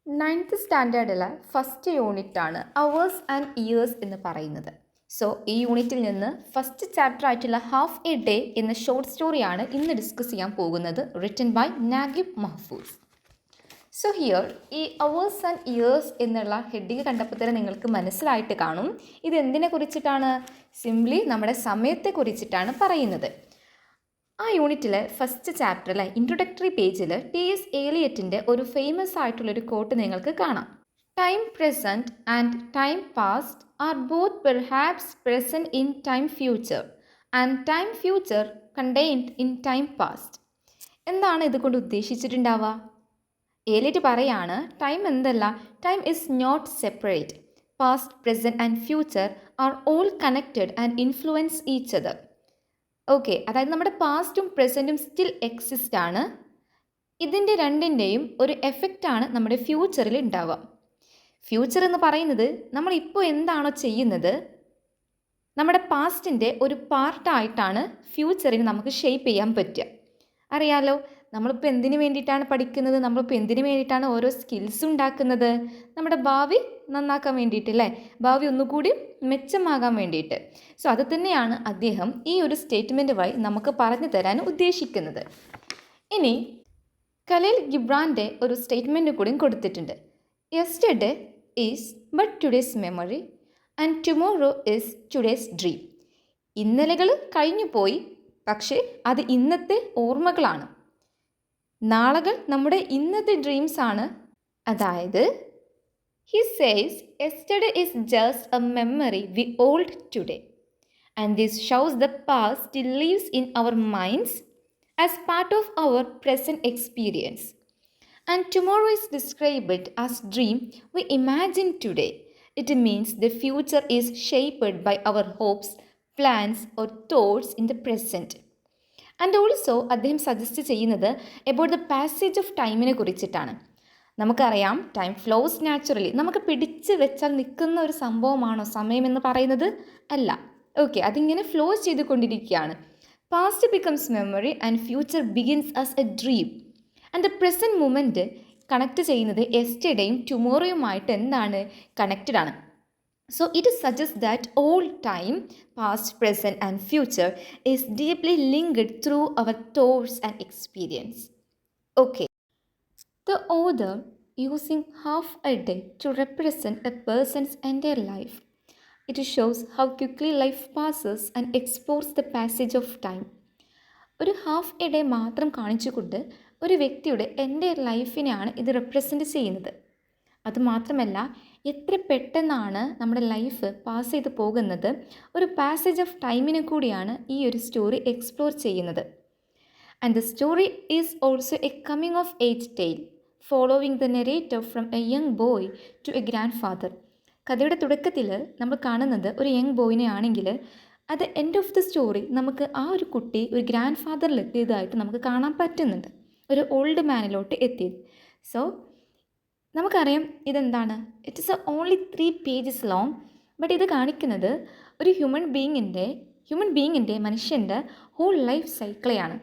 9th സ്റ്റാൻഡേർഡിലെ first യൂണിറ്റാണ് hours and years എന്ന് പറയുന്നത്. സോ ഈ യൂണിറ്റിൽ നിന്ന് ഫസ്റ്റ് ചാപ്റ്റർ ആയിട്ടുള്ള ഹാഫ് എ ഡേ എന്ന ഷോർട്ട് സ്റ്റോറിയാണ് ഇന്ന് ഡിസ്കസ് ചെയ്യാൻ പോകുന്നത്, written by Naguib Mahfouz. So here ഈ അവേഴ്സ് ആൻഡ് ഇയേഴ്സ് എന്നുള്ള ഹെഡിങ് കണ്ടപ്പോൾ തന്നെ നിങ്ങൾക്ക് മനസ്സിലായിട്ട് കാണും ഇത് എന്തിനെ കുറിച്ചിട്ടാണ്. സിംപ്ലി നമ്മുടെ സമയത്തെ കുറിച്ചിട്ടാണ് പറയുന്നത്. ആ യൂണിറ്റിലെ ഫസ്റ്റ് ചാപ്റ്ററിലെ ഇൻട്രൊഡക്ടറി പേജിൽ ടി.എസ്. ഏലിയറ്റിൻ്റെ ഒരു ഫേമസ് ആയിട്ടുള്ളൊരു കോട്ട് നിങ്ങൾക്ക് കാണാം. Time present and time past are both perhaps present in time future and time future contained in time past. എന്താണ് ഇതുകൊണ്ട് ഉദ്ദേശിച്ചിട്ടുണ്ടാവുക? ഏലിയറ്റ് പറയാണ് ടൈം എന്തല്ല, time is not separate. Past, present and future are all connected and influence each other. Okay, അതായത് നമ്മുടെ പാസ്റ്റും പ്രസൻറ്റും still exist ആണ്. ഇതിൻ്റെ രണ്ടിൻ്റെയും ഒരു എഫക്റ്റാണ് നമ്മുടെ ഫ്യൂച്ചറിൽ ഉണ്ടാവുക. ഫ്യൂച്ചർ എന്ന് പറയുന്നത് നമ്മളിപ്പോൾ എന്താണോ ചെയ്യുന്നത് നമ്മുടെ പാസ്റ്റിൻ്റെ ഒരു പാർട്ടായിട്ടാണ് ഫ്യൂച്ചറിന് നമുക്ക് ഷേപ്പ് ചെയ്യാൻ പറ്റുക. അറിയാലോ, നമ്മളിപ്പോൾ എന്തിനു വേണ്ടിയിട്ടാണ് പഠിക്കുന്നത്, നമ്മളിപ്പോൾ എന്തിനു വേണ്ടിയിട്ടാണ് ഓരോ സ്കിൽസ് ഉണ്ടാക്കുന്നത്, നമ്മുടെ ഭാവി നന്നാക്കാൻ വേണ്ടിയിട്ടല്ലേ, ഭാവി ഒന്നുകൂടി മെച്ചമാകാൻ വേണ്ടിയിട്ട്. സോ അത് തന്നെയാണ് അദ്ദേഹം ഈ ഒരു സ്റ്റേറ്റ്മെൻറ്റ് വഴി നമുക്ക് പറഞ്ഞു തരാൻ ഉദ്ദേശിക്കുന്നത്. ഇനി ഖലീൽ ഗിബ്രാൻ്റെ ഒരു സ്റ്റേറ്റ്മെൻറ്റ് കൂടി കൊടുത്തിട്ടുണ്ട്. Yesterday is but today's memory and tomorrow is today's dream. ഇന്നലകൾ കഴിഞ്ഞു പോയി, പക്ഷേ അത് ഇന്നത്തെ ഓർമ്മകളാണ്. നാളകൾ നമ്മുടെ ഇന്നത്തെ ഡ്രീംസ് ആണ്. അതായത് he says yesterday is just a memory we hold today, and this shows the past still lives in our minds as part of our present experience, and tomorrow is described as dream we imagine today. It means the future is shaped by our hopes, plans or thoughts in the present. And also അദ്ദേഹം suggest ചെയ്യുന്നത് about the passage of ടൈമിനെ കുറിച്ചിട്ടാണ്. നമുക്കറിയാം time flows naturally. നമുക്ക് പിടിച്ച് വെച്ചാൽ നിൽക്കുന്ന ഒരു സംഭവമാണോ സമയം എന്ന് പറയുന്നത്? അല്ല. ഓക്കെ, അതിങ്ങനെ ഫ്ലോ ചെയ്തുകൊണ്ടിരിക്കുകയാണ്. Past becomes memory and future begins as a dream. And the present moment connect ചെയ്യുന്നത് യെസ്റ്റർഡേയും ടുമോറോയുമായിട്ട് എന്താണ് കണക്റ്റഡ് ആണ്. So it suggests that all time, past, present and future is deeply linked through our thoughts and experience. Okay. The author using half a day to represent a person's entire life. It shows how quickly life passes and explores the passage of time. ഒരു half a day മാത്രം കാണിച്ചുകൊണ്ട് ഒരു വ്യക്തിയുടെ entire ലൈഫിനെയാണ് ഇത് represent ചെയ്യുന്നത്. അതുമാത്രമല്ല, എത്ര പെട്ടെന്നാണ് നമ്മുടെ ലൈഫ് പാസ് ചെയ്ത് പോകുന്നത്, ഒരു പാസേജ് ഓഫ് ടൈമിനെ കൂടിയാണ് ഈ ഒരു സ്റ്റോറി എക്സ്പ്ലോർ ചെയ്യുന്നത്. And the story is also a coming of age tale following the narrator from a young boy to a grandfather. കഥയുടെ തുടക്കത്തിൽ നമ്മൾ കാണുന്നത് ഒരു യങ് ബോയിനെ ആണെങ്കിൽ അത് എൻഡ് ഓഫ് ദ സ്റ്റോറി നമുക്ക് ആ ഒരു കുട്ടി ഒരു ഗ്രാൻഡ് ഫാദറിലെത്തിയതായിട്ട് നമുക്ക് കാണാൻ പറ്റുന്നുണ്ട്, ഒരു ഓൾഡ് മാനിലോട്ട് എത്തിയത്. സോ നമുക്കറിയാം ഇതെന്താണ്, it is only 3 pages long. But ഇത് കാണിക്കുന്നത് ഒരു ഹ്യൂമൻ ബീയിങ്ങിൻ്റെ മനുഷ്യൻ്റെ ഹോൾ ലൈഫ് സൈക്കിളെയാണ്.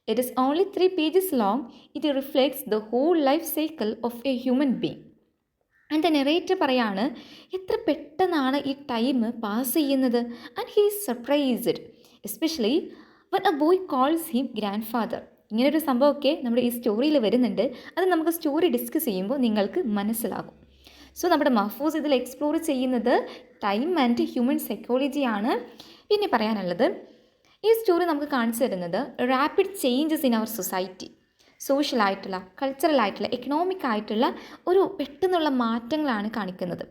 It is only 3 pages long. It reflects the whole life cycle of a human being. And narrator പറയാണ് എത്ര പെട്ടെന്നാണ് ഈ ടൈം പാസ് ചെയ്യുന്നത്. And he is surprised especially when a boy calls him grandfather. ഇങ്ങനൊരു സംഭവമൊക്കെ നമ്മുടെ ഈ സ്റ്റോറിയിൽ വരുന്നുണ്ട്. അത് നമുക്ക് സ്റ്റോറി ഡിസ്കസ് ചെയ്യുമ്പോൾ നിങ്ങൾക്ക് മനസ്സിലാകും. സോ നമ്മുടെ മഹ്ഫൂസ് ഇതിൽ എക്സ്പ്ലോർ ചെയ്യുന്നത് ടൈം ആൻഡ് ഹ്യൂമൻ സൈക്കോളജിയാണ്. പിന്നെ പറയാനുള്ളത്, ഈ സ്റ്റോറി നമുക്ക് കാണിച്ചു തരുന്നത് rapid changes in our society. സോഷ്യലായിട്ടുള്ള, കൾച്ചറലായിട്ടുള്ള, എക്കണോമിക് ആയിട്ടുള്ള ഒരു പെട്ടെന്നുള്ള മാറ്റങ്ങളാണ് കാണിക്കുന്നത്.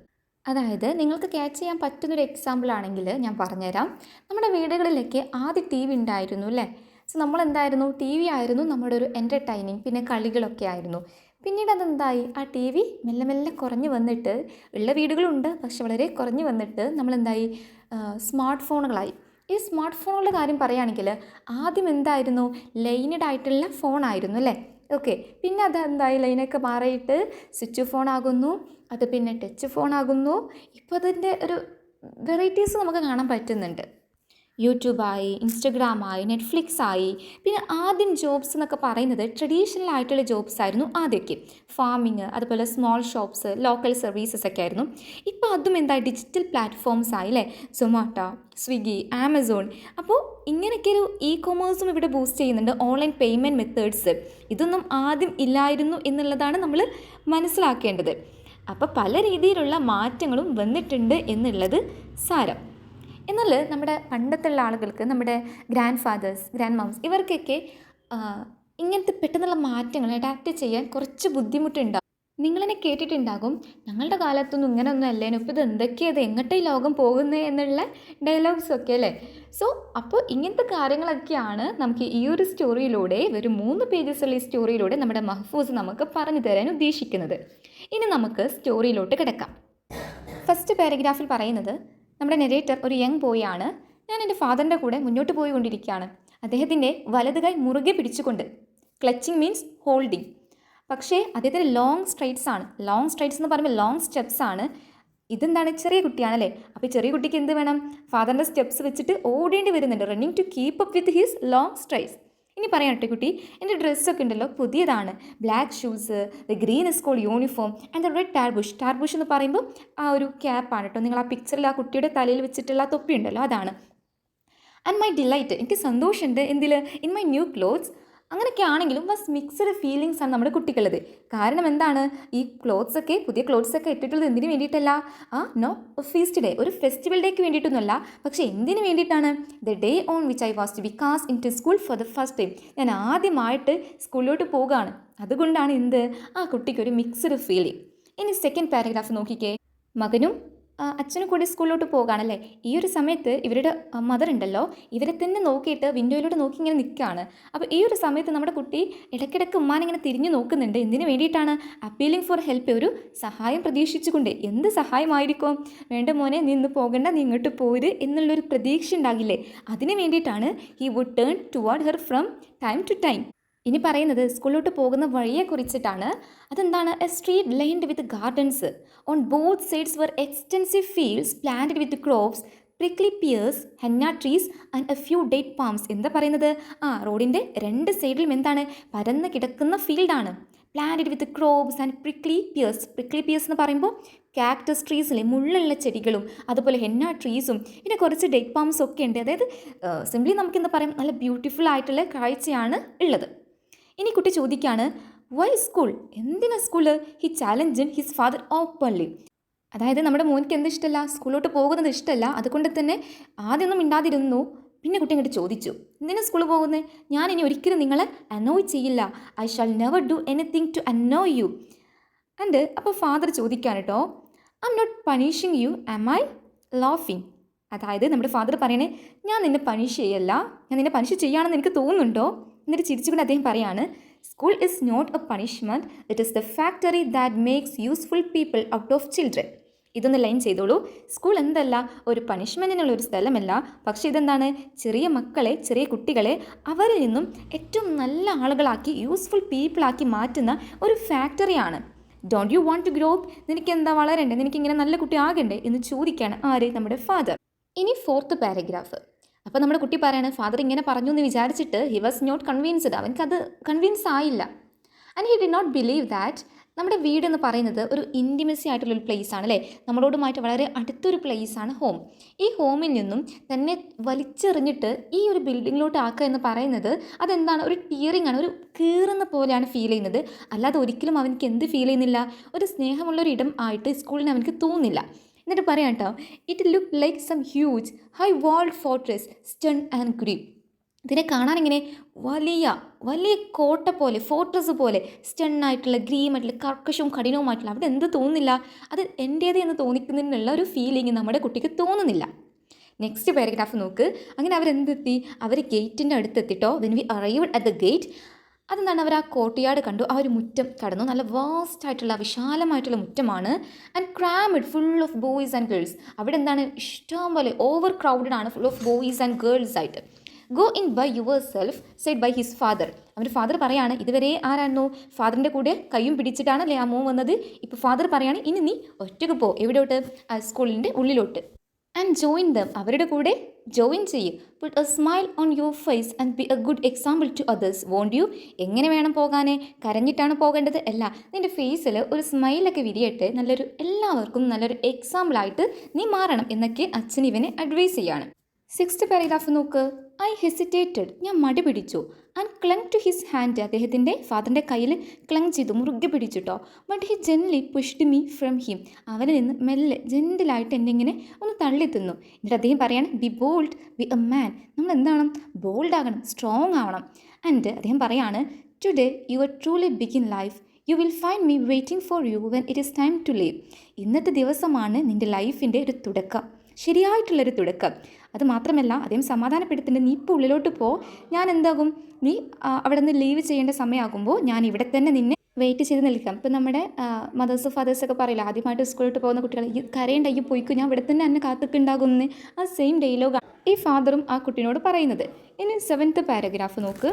അതായത് നിങ്ങൾക്ക് ക്യാച്ച് ചെയ്യാൻ പറ്റുന്നൊരു എക്സാമ്പിൾ ആണെങ്കിൽ ഞാൻ പറഞ്ഞുതരാം. നമ്മുടെ വീടുകളിലൊക്കെ ആദ്യം TV ഉണ്ടായിരുന്നു അല്ലേ. സോ നമ്മളെന്തായിരുന്നു, TV ആയിരുന്നു നമ്മുടെ ഒരു എൻ്റർടൈനിങ്, പിന്നെ കളികളൊക്കെ ആയിരുന്നു. പിന്നീട് അതെന്തായി, ആ TV മെല്ലെ മെല്ലെ കുറഞ്ഞു വന്നിട്ട്, ഉള്ള വീടുകളുണ്ട് പക്ഷെ വളരെ കുറഞ്ഞു വന്നിട്ട് നമ്മളെന്തായി, സ്മാർട്ട് ഫോണുകളായി. ഈ സ്മാർട്ട് ഫോണുകളുടെ കാര്യം പറയുകയാണെങ്കിൽ ആദ്യം എന്തായിരുന്നു, ലൈനഡ് ആയിട്ടുള്ള ഫോണായിരുന്നു അല്ലേ. ഓക്കെ, പിന്നെ അതെന്തായി, ലൈനൊക്കെ മാറിയിട്ട് സ്വിച്ച് ഫോൺ ആകുന്നു, അത് പിന്നെ ടച്ച് ഫോൺ ആകുന്നു. ഇപ്പോൾ അതിൻ്റെ ഒരു വെറൈറ്റീസ് നമുക്ക് കാണാൻ പറ്റുന്നുണ്ട്. യൂട്യൂബായി, ഇൻസ്റ്റഗ്രാമായി, നെറ്റ്ഫ്ലിക്സായി. പിന്നെ ആദ്യം ജോബ്സ് എന്നൊക്കെ പറയുന്നത് ട്രഡീഷണൽ ആയിട്ടുള്ള ജോബ്സ് ആയിരുന്നു ആദ്യമൊക്കെ. ഫാമിങ്, അതുപോലെ സ്മോൾ ഷോപ്സ്, ലോക്കൽ സർവീസസ് ഒക്കെ ആയിരുന്നു. ഇപ്പോൾ അതും എന്താ ഡിജിറ്റൽ പ്ലാറ്റ്ഫോംസ് ആയി അല്ലേ, സൊമാറ്റോ, സ്വിഗ്ഗി, ആമസോൺ. അപ്പോൾ ഇങ്ങനെയൊക്കെ ഒരു കൊമേഴ്സും ഇവിടെ ബൂസ്റ്റ് ചെയ്യുന്നുണ്ട്, ഓൺലൈൻ പേയ്മെൻറ്റ് മെത്തേഡ്സ്. ഇതൊന്നും ആദ്യം ഇല്ലായിരുന്നു എന്നുള്ളതാണ് നമ്മൾ മനസ്സിലാക്കേണ്ടത്. അപ്പോൾ പല രീതിയിലുള്ള മാറ്റങ്ങളും വന്നിട്ടുണ്ട് എന്നുള്ളത് സാരം. എന്നാൽ നമ്മുടെ പണ്ടത്തുള്ള ആളുകൾക്ക്, നമ്മുടെ ഗ്രാൻഡ് ഫാദേഴ്സ്, ഗ്രാൻഡ് മംസ്, ഇവർക്കൊക്കെ ഇങ്ങനത്തെ പെട്ടെന്നുള്ള മാറ്റങ്ങൾ അഡാപ്റ്റ് ചെയ്യാൻ കുറച്ച് ബുദ്ധിമുട്ടുണ്ടാകും. നിങ്ങളെന്നെ കേട്ടിട്ടുണ്ടാകും, ഞങ്ങളുടെ കാലത്തൊന്നും ഇങ്ങനെയൊന്നും അല്ലേനു, ഇപ്പോൾ ഇത് എന്തൊക്കെയത്, എങ്ങോട്ടേ ലോകം പോകുന്നത് എന്നുള്ള ഡയലോഗ്സൊക്കെ അല്ലേ. സോ അപ്പോൾ ഇങ്ങനത്തെ കാര്യങ്ങളൊക്കെയാണ് നമുക്ക് ഈ ഒരു സ്റ്റോറിയിലൂടെ, ഒരു 3 പേജസുള്ള ഈ സ്റ്റോറിയിലൂടെ നമ്മുടെ മഹ്ഫൂസ് നമുക്ക് പറഞ്ഞു തരാൻ ഉദ്ദേശിക്കുന്നത്. ഇനി നമുക്ക് സ്റ്റോറിയിലോട്ട് കിടക്കാം. ഫസ്റ്റ് പാരഗ്രാഫിൽ പറയുന്നത്, നമ്മുടെ നെരേറ്റർ ഒരു യങ് ബോയ് ആണ്. ഞാൻ എൻ്റെ ഫാദറിൻ്റെ കൂടെ മുന്നോട്ട് പോയിക്കൊണ്ടിരിക്കുകയാണ്. അദ്ദേഹത്തിൻ്റെ വലത് കൈ മുറുകെ പിടിച്ചുകൊണ്ട്, ക്ലച്ചിങ് മീൻസ് ഹോൾഡിങ്. പക്ഷേ അദ്ദേഹത്തിന് ലോങ് സ്ട്രൈറ്റ്സ് ആണ്. ലോങ് സ്ട്രൈറ്റ്സ് എന്ന് പറയുമ്പോൾ ലോങ് സ്റ്റെപ്സ് ആണ്. ഇതെന്താണ്, ചെറിയ കുട്ടിയാണല്ലേ. അപ്പോൾ ചെറിയ കുട്ടിക്ക് എന്ത് വേണം, ഫാദറിൻ്റെ സ്റ്റെപ്സ് വെച്ചിട്ട് ഓടേണ്ടി വരുന്നുണ്ട്, running to keep up with his long strides. ഇനി പറയാം കേട്ടോ കുട്ടി, എൻ്റെ ഡ്രസ്സൊക്കെ ഉണ്ടല്ലോ പുതിയതാണ്, black shoes, the green school uniform and the red tarboosh. Tarboosh എന്ന് പറയുമ്പോൾ ആ ഒരു ക്യാപ്പാണ് കേട്ടോ, നിങ്ങൾ ആ പിക്ചറിൽ ആ കുട്ടിയുടെ തലയിൽ വെച്ചിട്ടുള്ള തൊപ്പി ഉണ്ടല്ലോ അതാണ്. ആൻഡ് മൈ ഡിലൈറ്റ്, എനിക്ക് സന്തോഷമുണ്ട് എന്തിൽ, ഇൻ മൈ ന്യൂ ക്ലോത്ത്സ്. അങ്ങനെയൊക്കെ ആണെങ്കിലും വാസ് മിക്സഡ് ഫീലിങ്സ് ആണ് നമ്മുടെ കുട്ടിക്കുള്ളത്. കാരണം എന്താണ്, ഈ ക്ലോത്ത്സൊക്കെ, പുതിയ ക്ലോത്ത്സൊക്കെ ഇട്ടിട്ടുള്ളത് എന്തിനു വേണ്ടിയിട്ടല്ല, നോ ഫീസ്റ്റ് ഡേ, ഒരു ഫെസ്റ്റിവൽ ഡേക്ക് വേണ്ടിയിട്ടൊന്നുമല്ല. പക്ഷേ എന്തിനു വേണ്ടിയിട്ടാണ്, the day on which I was to be cast into school for the first time. ഞാൻ ആദ്യമായിട്ട് സ്കൂളിലോട്ട് പോകുകയാണ്, അതുകൊണ്ടാണ് എന്ത്, ആ കുട്ടിക്കൊരു മിക്സഡ് ഫീലിംഗ്. ഇനി സെക്കൻഡ് പാരഗ്രാഫ് നോക്കിക്കേ. മകനും അച്ഛനും കൂടി സ്കൂളിലോട്ട് പോകുകയാണല്ലേ. ഈ ഒരു സമയത്ത് ഇവരുടെ മദർ ഉണ്ടല്ലോ, ഇവരെ തന്നെ നോക്കിയിട്ട് വിൻഡോയിലോട്ട് നോക്കി ഇങ്ങനെ നിൽക്കുകയാണ്. അപ്പോൾ ഈ ഒരു സമയത്ത് നമ്മുടെ കുട്ടി ഇടയ്ക്കിടയ്ക്ക് ഉമ്മാനിങ്ങനെ തിരിഞ്ഞു നോക്കുന്നുണ്ട്. എന്തിനു വേണ്ടിയിട്ടാണ്, അപ്പീലിംഗ് ഫോർ ഹെൽപ്പ്, ഒരു സഹായം പ്രതീക്ഷിച്ചുകൊണ്ട്. എന്ത് സഹായമായിരിക്കും, വേണ്ട മോനെ നീ ഇന്ന് പോകണ്ട, നീ ഇങ്ങോട്ട് പോര് എന്നുള്ളൊരു പ്രതീക്ഷ ഉണ്ടാകില്ലേ, അതിന് വേണ്ടിയിട്ടാണ് he would turn toward her from time to time. ഇനി പറയുന്നത് സ്കൂളിലോട്ട് പോകുന്ന വഴിയെക്കുറിച്ചിട്ടാണ്. അതെന്താണ്, a street lined with gardens, on both sides were extensive fields planted with crops, prickly pears, henna trees and a few date palms. എന്താ പറയുന്നത്, റോഡിൻ്റെ 2 സൈഡിലും എന്താണ്, പരന്ന് കിടക്കുന്ന ഫീൽഡാണ്. Planted with crops and prickly pears. Prickly pears എന്ന് പറയുമ്പോൾ കാക്ടസ് ട്രീസിലെ മുള്ളുള്ള ചെടികളും, അതുപോലെ ഹെന്ന ട്രീസും, പിന്നെ കുറച്ച് ഡേറ്റ് പാംസും ഒക്കെ ഉണ്ട്. അതായത് സിംപ്ലി നമുക്ക് എന്താ പറയാം, നല്ല ബ്യൂട്ടിഫുൾ ആയിട്ടുള്ള കാഴ്ചയാണ് ഉള്ളത്. ഇനി കുട്ടി ചോദിക്കുകയാണ്, വൈ സ്കൂൾ, എന്തിനാ school, he challenge his father openly. അതായത് നമ്മുടെ മോനിക്ക് എന്ത് ഇഷ്ടമല്ല, സ്കൂളിലോട്ട് പോകുന്നത് ഇഷ്ടമല്ല. അതുകൊണ്ട് തന്നെ ആദ്യമൊന്നും മിണ്ടാതിരുന്നു. പിന്നെ കുട്ടി ഇങ്ങോട്ട് ചോദിച്ചു, എന്തിനാ സ്കൂളിൽ പോകുന്നത്, ഞാൻ ഇനി ഒരിക്കലും നിങ്ങളെ അനോയ് ചെയ്യില്ല, I shall never do anything to annoy you. And അപ്പോൾ ഫാദർ ചോദിക്കാൻ കേട്ടോ, I am not punishing you, am I ലാഫിങ്. അതായത് നമ്മുടെ ഫാദർ പറയണേ, ഞാൻ നിന്നെ പണിഷ് ചെയ്യല്ല, ഞാൻ നിന്നെ പണിഷ് ചെയ്യുകയാണെന്ന് എനിക്ക് തോന്നുന്നുണ്ടോ. എന്നിട്ട് ചിരിച്ചുകൊണ്ട് അദ്ദേഹം പറയാണ്, school is not a punishment, it is the factory that makes useful people out of children. ഇതൊന്ന് ലൈൻ ചെയ്തോളൂ. സ്കൂൾ എന്തല്ല, ഒരു പണിഷ്മെൻറ്റിനുള്ള ഒരു സ്ഥലമല്ല, പക്ഷേ ഇതെന്താണ്, ചെറിയ മക്കളെ, ചെറിയ കുട്ടികളെ അവരിൽ നിന്നും ഏറ്റവും നല്ല ആളുകളാക്കി, യൂസ്ഫുൾ പീപ്പിളാക്കി മാറ്റുന്ന ഒരു ഫാക്ടറിയാണ്. Don't you want to grow up, നിനക്ക് എന്താ വളരണ്ടേ, നിനക്കിങ്ങനെ നല്ല കുട്ടി ആകണ്ടേ എന്ന് ചോദിക്കുകയാണ് ആര്, നമ്മുടെ ഫാദർ. ഇനി ഫോർത്ത് പാരഗ്രാഫ്. അപ്പോൾ നമ്മുടെ കുട്ടി പറയാണ്, ഫാദർ ഇങ്ങനെ പറഞ്ഞു എന്ന് വിചാരിച്ചിട്ട് ഹി വാസ് നോട്ട് കൺവിൻസ്ഡ്, അവനക്കത് കൺവിൻസ് ആയില്ല. And he did not believe that നമ്മുടെ വീട് എന്ന് പറയുന്നത് ഒരു ഇൻറ്റിമസി ആയിട്ടുള്ളൊരു പ്ലേസ് ആണ് അല്ലേ, നമ്മളോടുമായിട്ട് വളരെ അടുത്തൊരു പ്ലേസ് ആണ് ഹോം. ഈ ഹോമിൽ നിന്നും തന്നെ വലിച്ചെറിഞ്ഞിട്ട് ഈ ഒരു ബിൽഡിങ്ങിലോട്ട് ആക്കുക എന്ന് പറയുന്നത് അതെന്താണ്, ഒരു ടിയറിങ് ആണ്, ഒരു കീറുന്ന പോലെയാണ് ഫീൽ ചെയ്യുന്നത്. അല്ലാതെ ഒരിക്കലും അവനക്ക് എന്ത് ഫീൽ ചെയ്യുന്നില്ല, ഒരു സ്നേഹമുള്ളൊരു ഇടം ആയിട്ട് സ്കൂളിന് അവനക്ക് തോന്നുന്നില്ല. എന്നിട്ട് പറയാം കേട്ടോ, it look like some huge high walled fortress stern and grim. ഇതിനെ കാണാൻ ഇങ്ങനെ വലിയ വലിയ കോട്ട പോലെ, ഫോർട്രസ് പോലെ, സ്റ്റണ്ണായിട്ടുള്ള ഗ്രീമായിട്ടുള്ള കർക്കശവും കഠിനവുമായിട്ടുള്ള, അവിടെ എന്ത് തോന്നുന്നില്ല, അത് എൻ്റേത് എന്ന് തോന്നിക്കുന്നതിനുള്ള ഒരു ഫീലിംഗ് നമ്മുടെ കുട്ടിക്ക് തോന്നുന്നില്ല. നെക്സ്റ്റ് പാരഗ്രാഫ് നോക്ക്. അങ്ങനെ അവരെന്തെത്തി, അവർ ഗേറ്റിൻ്റെ അടുത്തെത്തിട്ടോ. When we arrived at the gate, അതെന്താണ്, അവർ ആ കോർട്ട്യാർഡ് കണ്ടു, ആ ഒരു മുറ്റം കടന്നു. നല്ല വാസ്റ്റ് ആയിട്ടുള്ള വിശാലമായിട്ടുള്ള മുറ്റമാണ്. And crammed full of boys and girls. അവിടെ എന്താണ്, ഇഷ്ടം പോലെ ഓവർ ക്രൗഡഡ് ആണ്, full of boys and girls ആയിട്ട്. Go in by yourself said by his father. അവൻ്റെ ഫാദർ പറയാണ്, ഇതുവരെ ആരായിരുന്നു, ഫാദറിൻ്റെ കൂടെ കയ്യും പിടിച്ചിട്ടാണ് അല്ലേ ആ മോൻ വന്നത്. ഇപ്പോൾ ഫാദർ പറയാണ്, ഇനി നീ ഒറ്റയ്ക്ക് പോ, എവിടോട്ട്, ആ സ്കൂളിൻ്റെ ഉള്ളിലോട്ട്. ആൻഡ് ജോയിൻ ദം, അവരുടെ കൂടെ ജോയിൻ ചെയ്യും. Put a smile on your face and be a good example to others. Won't you? എങ്ങനെ വേണം പോകാനേ? കരഞ്ഞിട്ടാണ് പോകേണ്ടത്? അല്ല, നിൻ്റെ ഫേസിൽ ഒരു സ്മൈലൊക്കെ വിരിയട്ടെ, എല്ലാവർക്കും നല്ലൊരു എക്സാമ്പിളായിട്ട് നീ മാറണം എന്നൊക്കെ അച്ഛൻ ഇവനെ അഡ്വൈസ് ചെയ്യാണ്. 6th പാരഗ്രാഫ് നോക്ക്. ഐ ഹെസിറ്റേറ്റഡ്, ഞാൻ മടി പിടിച്ചു. And clung to his hand, അദ്ദേഹത്തിൻ്റെ ഫാദറിൻ്റെ കയ്യിൽ ക്ലങ് ചെയ്തു, മുറുകെ പിടിച്ചിട്ടോ. But he gently pushed me from him, അവനിൽ നിന്ന് മെല്ലെ ജെന്റിലായിട്ട് എന്നെ ഇങ്ങനെ ഒന്ന് തള്ളി തിന്നു. എന്നിട്ട് അദ്ദേഹം പറയാണ്, be bold, be a man, നമ്മൾ എന്താണ്? ബോൾഡ് ആകണം, സ്ട്രോങ് ആവണം. ആൻഡ് അദ്ദേഹം പറയാണ്, today you are truly begin life, you will find me waiting for you when it is time to leave. ഇന്നത്തെ ദിവസമാണ് നിൻ്റെ ലൈഫിൻ്റെ ഒരു തുടക്കം, ശരിയായിട്ടുള്ളൊരു തുടക്കം. അതുമാത്രമല്ല അദ്ദേഹം സമാധാനപ്പെടുത്തുന്നുണ്ട്, നീ ഇപ്പോൾ ഉള്ളിലോട്ട് പോ, ഞാൻ എന്താകും, നീ അവിടെ നിന്ന് ലീവ് ചെയ്യേണ്ട സമയമാകുമ്പോൾ ഞാൻ ഇവിടെ തന്നെ നിന്നെ വെയിറ്റ് ചെയ്ത് നിൽക്കാം. ഇപ്പം നമ്മുടെ മദേഴ്സ് ഫാദേഴ്സൊക്കെ പറയില്ല, ആദ്യമായിട്ട് സ്കൂളിലോട്ട് പോകുന്ന കുട്ടികൾ, ഈ കരയേണ്ട, ഈ പോയിക്കോ, ഞാൻ ഇവിടെ തന്നെ എന്നെ കാത്തിട്ടുണ്ടാകുമെന്ന്. ആ സെയിം ഡയലോഗാണ് ഈ ഫാദറും ആ കുട്ടീനോട് പറയുന്നത്. ഇനി 7th പാരഗ്രാഫ് നോക്ക്.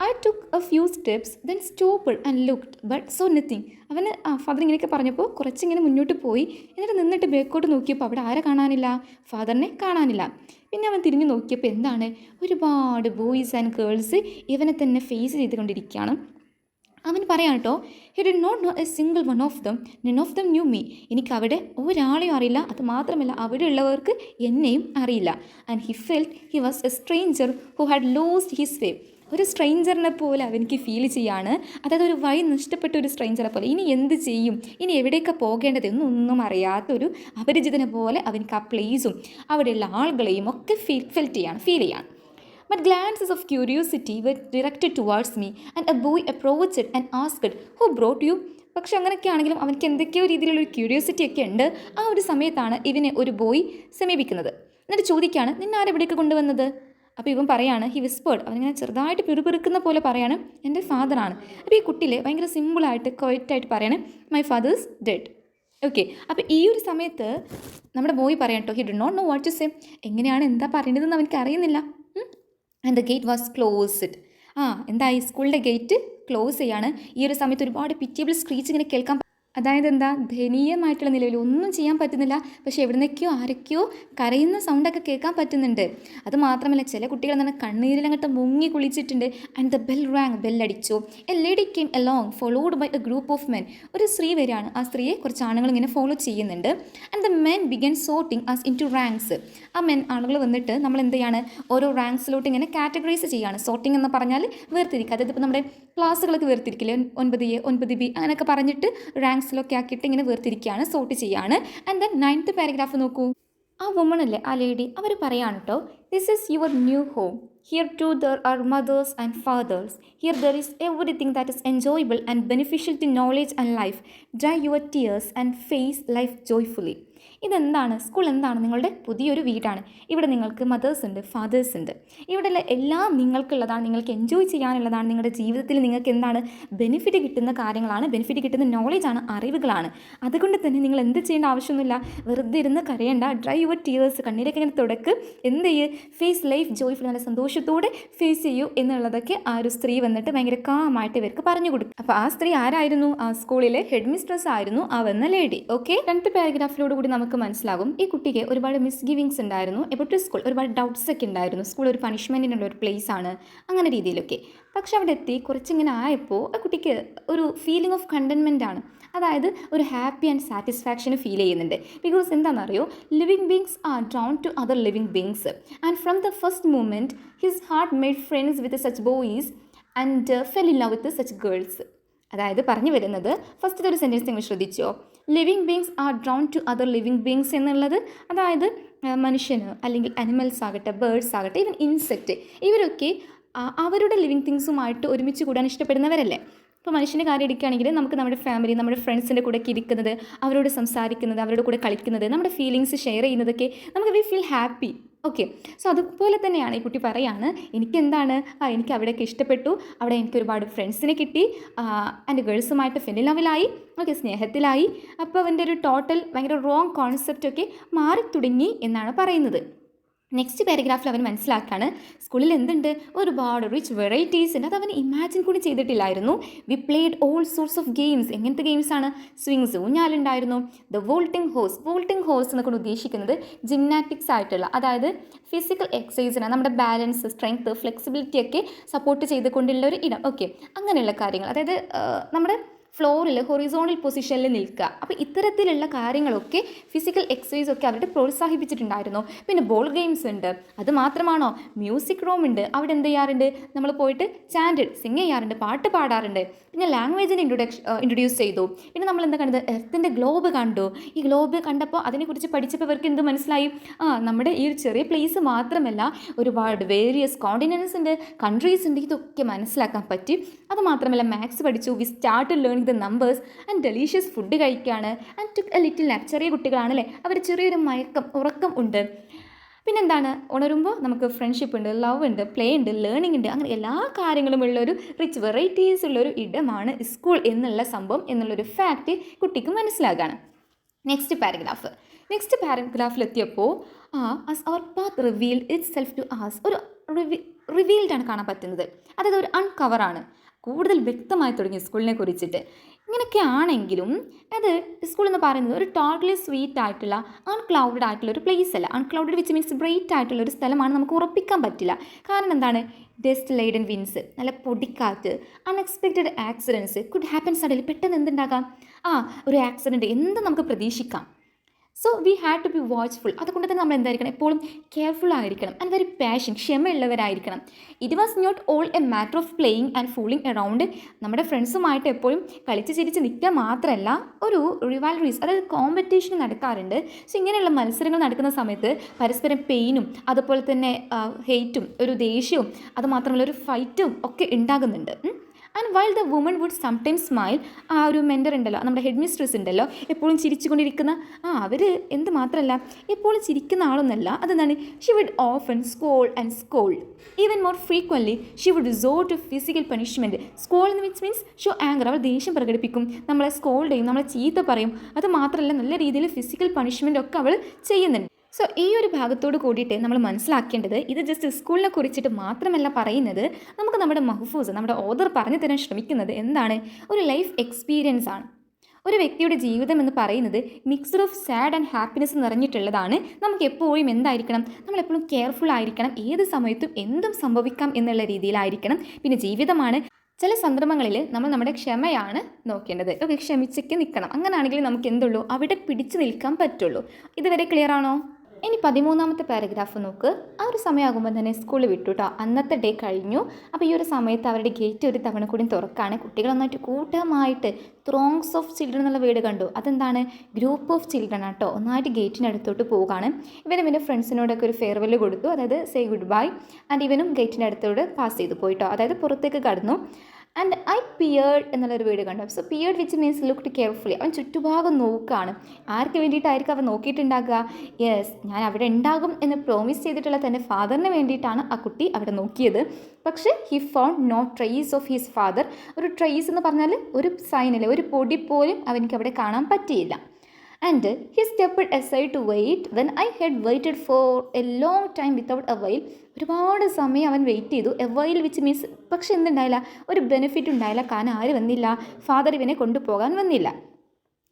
I took A few steps then stopped and looked but so nothing. അവന് ഫാദർ ഇങ്ങനെയൊക്കെ പറഞ്ഞപ്പോൾ കുറച്ചിങ്ങനെ മുന്നോട്ട് പോയി, എന്നിട്ട് നിന്നിട്ട് ബേക്കോട്ട് നോക്കിയപ്പോൾ അവിടെ ആരെ കാണാനില്ല? ഫാദറിനെ കാണാനില്ല. പിന്നെ അവൻ തിരിഞ്ഞു നോക്കിയപ്പോൾ എന്താണ്, ഒരുപാട് ബോയ്സ് ആൻഡ് ഗേൾസ് ഇവനെ തന്നെ ഫേസ് ചെയ്തുകൊണ്ടിരിക്കുകയാണ്. അവൻ പറയാം കേട്ടോ, he did not know a single one of them, none of them knew me. എനിക്ക് അവിടെ ഒരാളെയും അറിയില്ല, അത് മാത്രമല്ല അവിടെ ഉള്ളവർക്ക് എന്നെയും അറിയില്ല. And he felt he was A stranger who had lost his വേ. ഒരു സ്ട്രേഞ്ചറിനെ പോലെ അവനിക്ക് ഫീൽ ചെയ്യാണ്, അതായത് ഒരു വഴി നഷ്ടപ്പെട്ട ഒരു സ്ട്രേഞ്ചറെ പോലെ. ഇനി എന്ത് ചെയ്യും, ഇനി എവിടെയൊക്കെ പോകേണ്ടത് എന്നൊന്നും അറിയാത്തൊരു അപരിചിതനെ പോലെ അവനിക്ക് ആ പ്ലേസും അവിടെയുള്ള ആളുകളെയും ഒക്കെ ഫീൽ ചെയ്യാണ്. But glances of curiosity were directed towards me, and a boy approached and asked, "Who brought you?" പക്ഷെ അങ്ങനെയൊക്കെ ആണെങ്കിലും അവനക്ക് എന്തൊക്കെയോ രീതിയിലുള്ളൊരു ക്യൂരിയോസിറ്റി ഒക്കെ ഉണ്ട്. ആ ഒരു സമയത്താണ് ഇവനെ ഒരു ബോയ് സമീപിക്കുന്നത്. എന്നിട്ട് ചോദിക്കുകയാണ്, നിന്നെ ആരെവിടേക്ക് കൊണ്ടുവന്നത്? അപ്പോൾ ഇവൻ പറയാണ്, ഹി വിസ്പേർഡ്, അവനിങ്ങനെ ചെറുതായിട്ട് പിറുപിറുക്കുന്ന പോലെ പറയാണ്, എൻ്റെ ഫാദറാണ്. അപ്പോൾ ഈ കുട്ടിയിൽ ഭയങ്കര സിമ്പിളായിട്ട് ക്വയറ്റായിട്ട് പറയാണ്, മൈ ഫാദേഴ്സ് ഡെഡ്. ഓക്കെ, അപ്പോൾ ഈ ഒരു സമയത്ത് നമ്മുടെ ബോയ് പറയാം കേട്ടോ, he do not know what to say. എങ്ങനെയാണ് എന്താ പറയേണ്ടതെന്ന് അവനക്ക് അറിയുന്നില്ല. And the gate was closed. എന്തായി, സ്കൂളിൻ്റെ ഗേറ്റ് ക്ലോസ് ചെയ്യാണ്. ഈ ഒരു സമയത്ത് ഒരുപാട് പിറ്റിയബിൾ സ്ക്രീച്ച് ഇങ്ങനെ കേൾക്കാൻ, അതായത് എന്താ, ദയനീയമായിട്ടുള്ള നിലവിൽ ഒന്നും ചെയ്യാൻ പറ്റുന്നില്ല. പക്ഷേ എവിടെ നിന്നൊക്കെയോ ആരൊക്കെയോ കരയുന്ന സൗണ്ടൊക്കെ കേൾക്കാൻ പറ്റുന്നുണ്ട്. അത് മാത്രമല്ല ചില കുട്ടികൾ എന്താണ് കണ്ണീരിലങ്ങോട്ട് മുങ്ങി കുളിച്ചിട്ടുണ്ട്. ആൻഡ് ദ ബെൽ റാങ്, ബെല്ലടിച്ചു. A lady came along followed by a group of men. ഒരു സ്ത്രീ വരികയാണ്, ആ സ്ത്രീയെ കുറച്ച് ആണുങ്ങൾ ഇങ്ങനെ ഫോളോ ചെയ്യുന്നുണ്ട്. And the men began sorting us into ranks. ആ ആളുകൾ വന്നിട്ട് നമ്മൾ എന്ത് ചെയ്യാണ്, ഓരോ റാങ്ക്സിലോട്ട് ഇങ്ങനെ കാറ്റഗറൈസ് ചെയ്യുകയാണ്. സോർട്ടിങ് എന്ന് പറഞ്ഞാൽ വേർതിരിക്കുക, അതായത് ഇപ്പോൾ നമ്മുടെ ക്ലാസ്സുകളൊക്കെ വേർതിരിക്കില്ലേ, 9A 9B അങ്ങനെയൊക്കെ പറഞ്ഞിട്ട് റാങ്ക്സിലൊക്കെ ആക്കിയിട്ട് ഇങ്ങനെ വേർതിരിക്കുകയാണ്, സോർട്ട് ചെയ്യുകയാണ്. ആൻഡ് ദെൻ 9th പാരഗ്രാഫ് നോക്കൂ. ആ വുമൺ അല്ലേ, ആ ലേഡി, അവർ പറയാണ് കേട്ടോ, this is your new home. Here too there are mothers and fathers. Here there is everything that is enjoyable and beneficial to knowledge and life. Dry your tears and face life joyfully. ഇതെന്താണ്, school എന്താണ്, നിങ്ങളുടെ പുതിയൊരു വീടാണ്. ഇവിടെ നിങ്ങൾക്ക് mothers ഉണ്ട്, fathers ഉണ്ട്. ഇവിടെയുള്ള എല്ലാം നിങ്ങൾക്കുള്ളതാണ്, നിങ്ങൾക്ക് എൻജോയ് ചെയ്യാനുള്ളതാണ്. നിങ്ങളുടെ ജീവിതത്തിൽ നിങ്ങൾക്ക് എന്താണ് ബെനിഫിറ്റ് കിട്ടുന്ന കാര്യങ്ങളാണ്, ബെനിഫിറ്റ് കിട്ടുന്ന നോളേജാണ്, അറിവുകളാണ്. അതുകൊണ്ട് തന്നെ നിങ്ങൾ എന്ത് ചെയ്യേണ്ട ആവശ്യമൊന്നുമില്ല, വെറുതെ ഇരുന്ന് കരയേണ്ട. ഡ്രൈ യുവർ ടിയേഴ്സ്, കണ്ണീരൊക്കെ ഇങ്ങനെ തുടക്ക്, എന്ത് ചെയ്യ്, ഫേസ് ലൈഫ് ജോയ്ഫുൾ, നല്ല സന്തോഷത്തോടെ ഫേസ് ചെയ്യൂ എന്നുള്ളതൊക്കെ ആ ഒരു സ്ത്രീ വന്നിട്ട് ഭയങ്കര കാമായിട്ട് ഇവർക്ക് പറഞ്ഞു കൊടുക്കും. അപ്പോൾ ആ സ്ത്രീ ആരായിരുന്നു, ആ സ്കൂളിലെ ഹെഡ് മിസ്ട്രസ് ആയിരുന്നു ആ വന്ന ലേഡി. ഓക്കെ, 10th പാരഗ്രാഫിലോട് കൂടി നമുക്ക് മനസ്സിലാകും ഈ കുട്ടിക്ക് ഒരുപാട് മിസ്ഗിവിങ്സ് ഉണ്ടായിരുന്നു എബൌട്ട് സ്കൂൾ, ഒരുപാട് ഡൗട്ട്സ് ഒക്കെ ഉണ്ടായിരുന്നു. സ്കൂൾ ഒരു പണിഷ്മെൻറ്റിനുള്ള ഒരു പ്ലേസ് ആണ്, അങ്ങനെ രീതിയിലൊക്കെ. പക്ഷെ അവിടെ എത്തി കുറച്ചിങ്ങനെ ആയപ്പോൾ ആ കുട്ടിക്ക് ഒരു ഫീലിംഗ് ഓഫ് കണ്ടൻമെൻ്റ് ആണ്, അതായത് ഒരു ഹാപ്പി ആൻഡ് സാറ്റിസ്ഫാക്ഷൻ ഫീൽ ചെയ്യുന്നുണ്ട്. ബിക്കോസ് എന്താണെന്നറിയോ, living beings are drawn to other living beings and from the first moment his heart made friends with such boys and fell in love with such girls. അതായത് പറഞ്ഞു വരുന്നത്, ഫസ്റ്റത്തെ ഒരു sentence നിങ്ങൾ ശ്രദ്ധിച്ചോ, living beings are drawn to other living beings എന്നുള്ളത്, അതായത് മനുഷ്യന് അല്ലെങ്കിൽ അനിമൽസ് ആകട്ടെ, ബേർഡ്സ് ആകട്ടെ, ഈവൻ ഇൻസെക്റ്റ്, ഇവരൊക്കെ അവരുടെ ലിവിങ് തിങ്സുമായിട്ട് ഒരുമിച്ച് കൂടാൻ ഇഷ്ടപ്പെടുന്നവരല്ലേ. ഇപ്പോൾ മനുഷ്യൻ്റെ കാര്യം എടുക്കുകയാണെങ്കിൽ നമുക്ക് നമ്മുടെ ഫാമിലി, നമ്മുടെ ഫ്രണ്ട്സിൻ്റെ കൂടെ ഇരിക്കുന്നത്, അവരോട് സംസാരിക്കുന്നത്, അവരുടെ കൂടെ കളിക്കുന്നത്, നമ്മുടെ ഫീലിങ്സ് ഷെയർ ചെയ്യുന്നതൊക്കെ നമുക്ക് we feel happy. Okay, so അതുപോലെ തന്നെയാണ് ഈ കുട്ടി പറയാണ്, എനിക്കെന്താണ്, എനിക്ക് അവിടെയൊക്കെ ഇഷ്ടപ്പെട്ടു, അവിടെ എനിക്ക് ഒരുപാട് ഫ്രണ്ട്സിനെ കിട്ടി, എൻ്റെ ഗേൾസുമായിട്ട് ഫെൽ ലവിലായി, ഓക്കെ, സ്നേഹത്തിലായി. അപ്പോൾ അവൻ്റെ ഒരു ടോട്ടൽ ഭയങ്കര റോങ് കോൺസെപ്റ്റൊക്കെ മാറി തുടങ്ങി എന്നാണ് പറയുന്നത്. നെക്സ്റ്റ് പാരഗ്രാഫിൽ അവൻ മനസ്സിലാക്കാണ് സ്കൂളിൽ എന്തുണ്ട്, ഒരുപാട് റിച്ച് വെറൈറ്റീസ് ഉണ്ട്. അത് അവൻ ഇമാജിൻ കൂടി ചെയ്തിട്ടില്ലായിരുന്നു. We played all sorts of games. എങ്ങനത്തെ ഗെയിംസാണ്? സ്വിങ്സ്, ഊഞ്ഞാലുണ്ടായിരുന്നു. ദ വോൾട്ടിംഗ് ഹോഴ്സ് എന്നൊക്കെ ഉദ്ദേശിക്കുന്നത് ജിംനാറ്റിക്സ് ആയിട്ടുള്ള, അതായത് ഫിസിക്കൽ എക്സസൈസിന് നമ്മുടെ ബാലൻസ്, സ്ട്രെങ്ത്, ഫ്ലെക്സിബിലിറ്റി ഒക്കെ സപ്പോർട്ട് ചെയ്തുകൊണ്ടുള്ള ഒരു ഇടം. ഓക്കെ, അങ്ങനെയുള്ള കാര്യങ്ങൾ, അതായത് നമ്മുടെ ഫ്ലോറിൽ ഹൊറിസോണൽ പൊസിഷനിൽ നിൽക്കുക. അപ്പോൾ ഇത്തരത്തിലുള്ള കാര്യങ്ങളൊക്കെ ഫിസിക്കൽ എക്സസൈസ് ഒക്കെ അവരുടെ പ്രോത്സാഹിപ്പിച്ചിട്ടുണ്ടായിരുന്നു. പിന്നെ ബോൾ ഗെയിംസ് ഉണ്ട്. അത് മാത്രമാണോ, മ്യൂസിക് റൂം ഉണ്ട്. അവിടെ എന്ത് ചെയ്യാറുണ്ട്, നമ്മൾ പോയിട്ട് സിംഗ് ചെയ്യാറുണ്ട്, പാട്ട് പാടാറുണ്ട്. പിന്നെ ലാംഗ്വേജിനെ ഇൻട്രൊഡ്യൂസ് ചെയ്തു. പിന്നെ നമ്മൾ എന്താ കണ്ടത്, എർത്തിൻ്റെ ഗ്ലോബ് കണ്ടു. ഈ ഗ്ലോബ് കണ്ടപ്പോൾ അതിനെക്കുറിച്ച് പഠിച്ചപ്പോൾ ഇവർക്ക് എന്ത് മനസ്സിലായി, നമ്മുടെ ഈ ഒരു ചെറിയ പ്ലേസ് മാത്രമല്ല, ഒരുപാട് വേരിയസ് കോണ്ടിനെൻറ്റ്സ് ഉണ്ട്, കൺട്രീസ് ഉണ്ട്. ഇതൊക്കെ മനസ്സിലാക്കാൻ പറ്റി. അത് മാത്രമല്ല മാത്സ് പഠിച്ചു. We start learning the numbers and delicious food കഴിക്കുകയാണ്. And took a little nap. ചെറിയ കുട്ടികളാണല്ലേ, അവർ ചെറിയൊരു ഉറക്കം ഉണ്ട്. പിന്നെന്താണ്, ഉണരുമ്പോൾ നമുക്ക് ഫ്രണ്ട്ഷിപ്പ് ഉണ്ട്, ലവ് ഉണ്ട്, പ്ലേ ഉണ്ട്, ലേണിംഗ് ഉണ്ട്. അങ്ങനെ എല്ലാ കാര്യങ്ങളും ഉള്ളൊരു റിച്ച് വെറൈറ്റീസ് ഉള്ളൊരു ഇടമാണ് സ്കൂൾ എന്നുള്ള സംഭവം എന്നുള്ളൊരു ഫാക്റ്റ് കുട്ടിക്ക് മനസ്സിലാകാണ്. നെക്സ്റ്റ് പാരഗ്രാഫിലെത്തിയപ്പോൾ as our path revealed itself to us, ഒരു റിവീൽഡാണ് കാണാൻ പറ്റുന്നത്. അതായത് ഒരു അൺകവറാണ്, കൂടുതൽ വ്യക്തമായി തുടങ്ങി സ്കൂളിനെ കുറിച്ചിട്ട്. ഇങ്ങനെയൊക്കെ ആണെങ്കിലും അത് സ്കൂൾ എന്ന് പറയുന്നത് ഒരു ടോട്ടലി സ്വീറ്റ് ആയിട്ടുള്ള അൺക്ലൗഡഡ് ആയിട്ടുള്ള ഒരു പ്ലേസ് അല്ല. അൺക്ലൗഡഡ് വിച്ച് മീൻസ് ബ്രൈറ്റ് ആയിട്ടുള്ള ഒരു സ്ഥലമാണ് നമുക്ക് ഉറപ്പിക്കാൻ പറ്റില്ല. കാരണം എന്താണ്, ഡസ്റ്റ് ലൈഡൻ വിൻസ്, നല്ല പൊടിക്കാറ്റ്, unexpected accidents could happen suddenly. പെട്ടെന്ന് എന്തുണ്ടാകാം, ഒരു ആക്സിഡൻറ്റ് എന്ത് നമുക്ക് പ്രതീക്ഷിക്കാം. So we had to be watchful. അതുകൊണ്ട് തന്നെ നമ്മൾ എന്തായിരിക്കണം, എപ്പോഴും കെയർഫുൾ ആയിരിക്കണം ആൻഡ് വെരി പാഷൻ, ക്ഷമയുള്ളവരായിരിക്കണം. It was not all a matter of playing and fooling around. നമ്മുടെ ഫ്രണ്ട്സുമായിട്ട് എപ്പോഴും കളിച്ച് ചിരിച്ച് നിൽക്കുക മാത്രമല്ല, ഒരു റിവാൽറീസ്, അതായത് കോമ്പറ്റീഷൻ നടക്കാറുണ്ട്. സോ ഇങ്ങനെയുള്ള മത്സരങ്ങൾ നടക്കുന്ന സമയത്ത് പരസ്പരം പെയിനും അതുപോലെ തന്നെ ഹെയ്റ്റും, ഒരു ദേഷ്യവും, അതുമാത്രമല്ല ഒരു ഫൈറ്റും ഒക്കെ ഉണ്ടാകുന്നുണ്ട്. And while the woman would sometimes smile. ആ ഒരു മെൻറ്റർ ഉണ്ടല്ലോ, നമ്മുടെ ഹെഡ് മിസ്ട്രസ് ഉണ്ടല്ലോ, എപ്പോഴും ചിരിച്ചുകൊണ്ടിരിക്കുന്ന, അവർ എന്ത് മാത്രമല്ല എപ്പോഴും ചിരിക്കുന്ന ആളൊന്നല്ല. അതെന്താണ്, she would often scold even more frequently she would resort to physical punishment. Scold എന്ന് മീൻസ് ഷോ ആങ്കർ, അവൾ ദേഷ്യം പ്രകടിപ്പിക്കും, നമ്മളെ സ്കോൾഡ് ചെയ്യും, നമ്മളെ ചീത്ത പറയും. അത് മാത്രമല്ല നല്ല രീതിയിൽ ഫിസിക്കൽ പണിഷ്മെൻ്റ് ഒക്കെ അവൾ ചെയ്യുന്നുണ്ട്. സോ ഈ ഒരു ഭാഗത്തോട് കൂടിയിട്ട് നമ്മൾ മനസ്സിലാക്കേണ്ടത്, ഇത് ജസ്റ്റ് സ്കൂളിനെ കുറിച്ചിട്ട് മാത്രമല്ല പറയുന്നത്, നമുക്ക് നമ്മുടെ മഹ്ഫൂസ്, നമ്മുടെ ഓദർ പറഞ്ഞു തരാൻ ശ്രമിക്കുന്നത് എന്താണ്, ഒരു ലൈഫ് എക്സ്പീരിയൻസ് ആണ്. ഒരു വ്യക്തിയുടെ ജീവിതം എന്ന് പറയുന്നത് mixed of sad and happiness നിറഞ്ഞിട്ടുള്ളതാണ്. നമുക്ക് എപ്പോഴും എന്തായിരിക്കണം, നമ്മളെപ്പോഴും കെയർഫുൾ ആയിരിക്കണം. ഏത് സമയത്തും എന്തും സംഭവിക്കാം എന്നുള്ള രീതിയിലായിരിക്കണം. പിന്നെ ജീവിതമാണ്, ചില സന്ദർഭങ്ങളിൽ നമ്മൾ നമ്മുടെ ക്ഷമയാണ് നോക്കേണ്ടത്. ഓക്കെ, ക്ഷമിച്ചൊക്കെ നിൽക്കണം. അങ്ങനെയാണെങ്കിൽ നമുക്ക് എന്തുള്ളൂ, അവിടെ പിടിച്ചു നിൽക്കാൻ പറ്റുള്ളൂ. ഇതുവരെ ക്ലിയർ ആണോ? ഇനി 13ാമത്തെ പാരഗ്രാഫ് നോക്ക്. ആ ഒരു സമയമാകുമ്പോൾ തന്നെ സ്കൂളിൽ വിട്ടു കേട്ടോ. അന്നത്തെ ഡേ കഴിഞ്ഞു. അപ്പോൾ ഈ ഒരു സമയത്ത് അവരുടെ ഗേറ്റ് ഒരു തവണ കൂടി തുറക്കാണ്. കുട്ടികളൊന്നായിട്ട് കൂട്ടമായിട്ട് ത്രോങ്സ് ഓഫ് ചിൽഡ്രൻ എന്നുള്ള വേർഡ് കണ്ടു. അതെന്താണ്, ഗ്രൂപ്പ് ഓഫ് ചിൽഡ്രൻ ആട്ടോ. ഒന്നായിട്ട് ഗേറ്റിന് അടുത്തോട്ട് പോവുകയാണ്. ഇവൻ്റെ ഫ്രണ്ട്സിനോടൊക്കെ ഒരു ഫെയർവെൽ കൊടുത്തു, അതായത് സേ ഗുഡ് ബൈ. ആൻഡ് ഇവനും ഗേറ്റിൻ്റെ അടുത്തോട്ട് പാസ് ചെയ്തു പോയിട്ടോ, അതായത് പുറത്തേക്ക് കടന്നു. ആൻഡ് ഐ പിയേർഡ് എന്നുള്ളൊരു വീട് കണ്ടു. So peered which means looked carefully. അവൻ ചുറ്റുഭാഗം നോക്കുകയാണ്. ആർക്ക് വേണ്ടിയിട്ടായിരിക്കും അവൻ നോക്കിയിട്ടുണ്ടാകുക? യെസ്, ഞാൻ അവിടെ ഉണ്ടാകും എന്ന് പ്രോമിസ് ചെയ്തിട്ടുള്ള തൻ്റെ ഫാദറിന് വേണ്ടിയിട്ടാണ് ആ കുട്ടി അവിടെ നോക്കിയത്. പക്ഷേ he found no trace of his father. ഒരു ട്രേസ് എന്ന് പറഞ്ഞാൽ ഒരു സൈനിൽ ഒരു പൊടി പോലും അവനിക്ക് അവിടെ കാണാൻ പറ്റിയില്ല. And he stepped aside to wait when I had waited for a long time without a while. ഒരുപാട് സമയം അവൻ വെയിറ്റ് ചെയ്തു. എ വൈൽ വിച്ച് മീൻസ്, പക്ഷെ എന്തുണ്ടായില്ല, ഒരു ബെനിഫിറ്റ് ഉണ്ടായില്ല. കാരണം ആര് വന്നില്ല, ഫാദർ ഇവനെ കൊണ്ടുപോകാൻ വന്നില്ല.